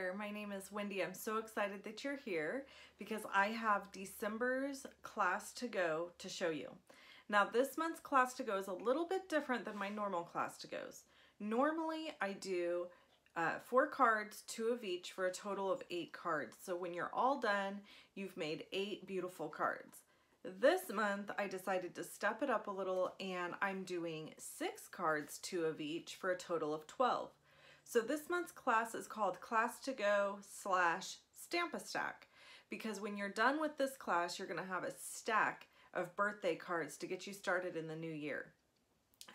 there, my name is Wendy. I'm so excited that you're here because I have December's class to go to show you. Now this month's class to go is a little bit different than my normal class to goes. Normally I do 4 cards, 2 of each for a total of 8 cards. So when you're all done, you've made 8 beautiful cards. This month I decided to step it up a little and I'm doing 6 cards, 2 of each for a total of 12. So this month's class is called Class to Go / Stamp a Stack, because when you're done with this class, you're going to have a stack of birthday cards to get you started in the new year.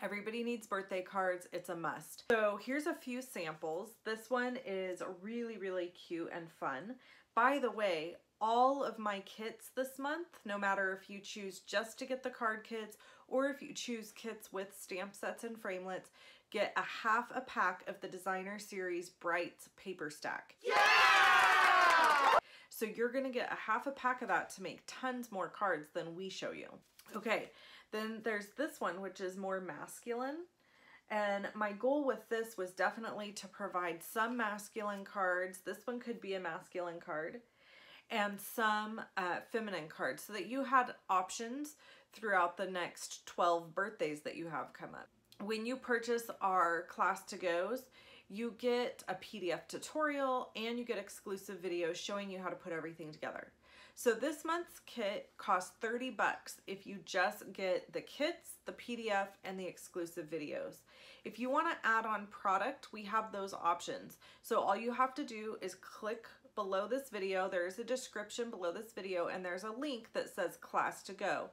Everybody needs birthday cards. It's a must. So here's a few samples. This one is really, really cute and fun. By the way, all of my kits this month, no matter if you choose just to get the card kits or if you choose kits with stamp sets and framelits, get a half a pack of the Designer Series Brights paper stack. Yeah! So you're gonna get a half a pack of that to make tons more cards than we show you. Okay, then there's this one, which is more masculine. And my goal with this was definitely to provide some masculine cards. This one could be a masculine card. And some feminine cards so that you had options throughout the next 12 birthdays that you have come up. When you purchase our Class to Go's, you get a PDF tutorial and you get exclusive videos showing you how to put everything together. So this month's kit costs 30 bucks if you just get the kits, the PDF, and the exclusive videos. If you want to add on product, we have those options. So all you have to do is click below this video. There's a description below this video and there's a link that says Class to Go.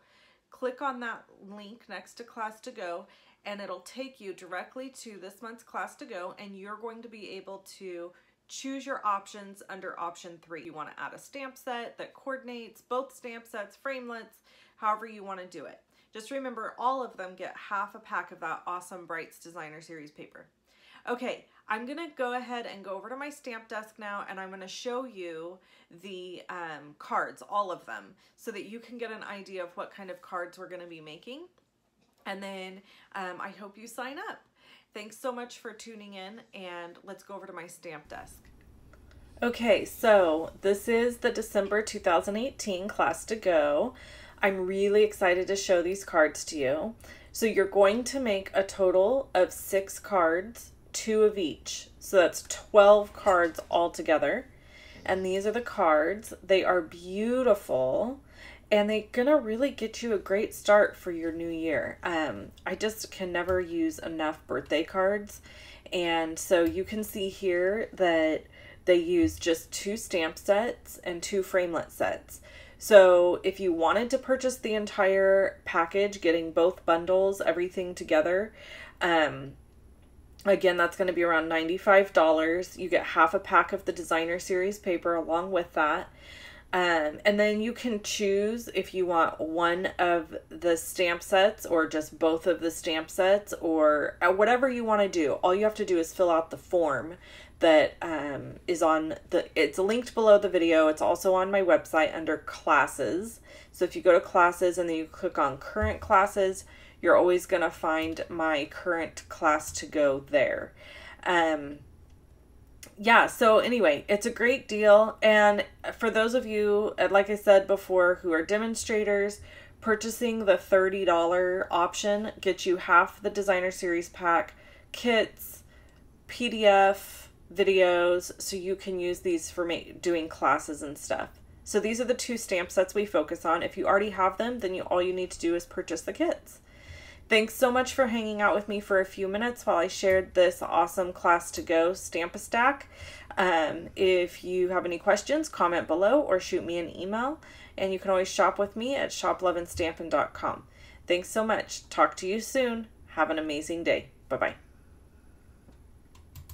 Click on that link next to Class to Go and it'll take you directly to this month's Class to Go, and you're going to be able to choose your options under option 3. You want to add a stamp set that coordinates both stamp sets, framelits, however you want to do it. Just remember, all of them get half a pack of that awesome Brights Designer Series paper. Okay, I'm gonna go ahead and go over to my stamp desk now and I'm gonna show you the cards, all of them, so that you can get an idea of what kind of cards we're gonna be making. And then I hope you sign up. Thanks so much for tuning in, and let's go over to my stamp desk. Okay, so this is the December 2018 Class to Go. I'm really excited to show these cards to you. So you're going to make a total of 6 cards, 2 of each. So that's 12 cards altogether. And these are the cards. They are beautiful. And they're gonna really get you a great start for your new year. I just can never use enough birthday cards. And so you can see here that they use just 2 stamp sets and 2 framelit sets. So if you wanted to purchase the entire package, getting both bundles, everything together, again, that's going to be around $95. You get half a pack of the Designer Series paper along with that. And then you can choose if you want one of the stamp sets or just both of the stamp sets, or whatever you want to do. All you have to do is fill out the form that is on it's linked below the video. It's also on my website under classes. So if you go to classes and then you click on current classes, you're always going to find my current Class to Go there. Yeah, so anyway, it's a great deal. And for those of you, like I said before, who are demonstrators, purchasing the $30 option gets you half the Designer Series pack, kits, PDF, videos, so you can use these for doing classes and stuff. So these are the 2 stamp sets we focus on. If you already have them, then all you need to do is purchase the kits. Thanks so much for hanging out with me for a few minutes while I shared this awesome Class to Go Stamp a Stack. If you have any questions, comment below or shoot me an email. And you can always shop with me at shoploveandstampin.com. Thanks so much. Talk to you soon. Have an amazing day. Bye-bye.